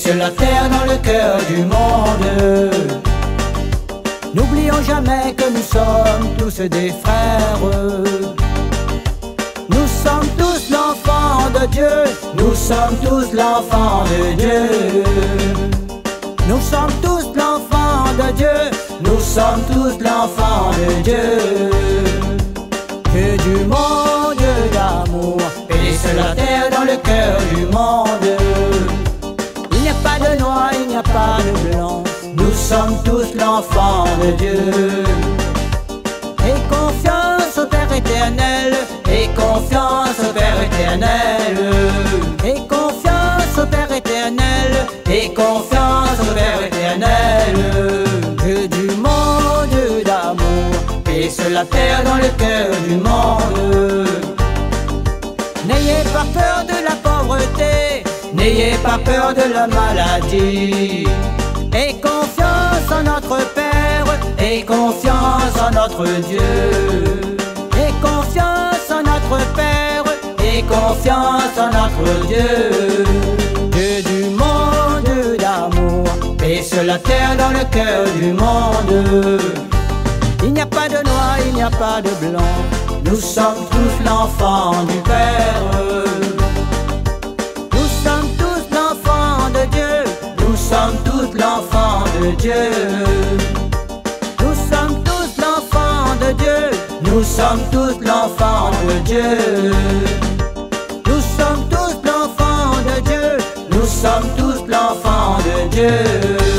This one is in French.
sur la terre, dans le cœur du monde. N'oublions jamais que nous sommes tous des frères. Nous sommes tous l'enfant de Dieu. Nous sommes tous l'enfant de Dieu. Nous sommes tous l'enfant de Dieu. Nous sommes tous l'enfant de Dieu. Dieu du monde, Dieu d'amour, paix sur la terre, dans le cœur du monde. Il n'y a pas de noir, il n'y a pas de blanc. Nous sommes tous l'enfant de Dieu. Et confiance au Père éternel. Et confiance au Père éternel. Et confiance au Père éternel. Et confiance au Père éternel. Dieu du monde, Dieu d'amour, paix sur la terre, dans le cœur du monde. N'ayez pas peur de la pauvreté. N'ayez pas peur de la maladie. Et confiance en notre Père. Et confiance en notre Dieu. Et confiance en notre Père. Et confiance en notre Dieu. Dieu du monde, Dieu d'amour, paix sur la terre, dans le cœur du monde. Il n'y a pas de noir, il n'y a pas de blanc. Nous sommes tous l'enfant du Père. Nous sommes tous l'enfant de Dieu. Nous sommes tous l'enfant de Dieu. Nous sommes tous l'enfant de Dieu. Nous sommes tous l'enfant de Dieu. Nous sommes tous l'enfant de Dieu. Nous sommes tous l'enfant de Dieu.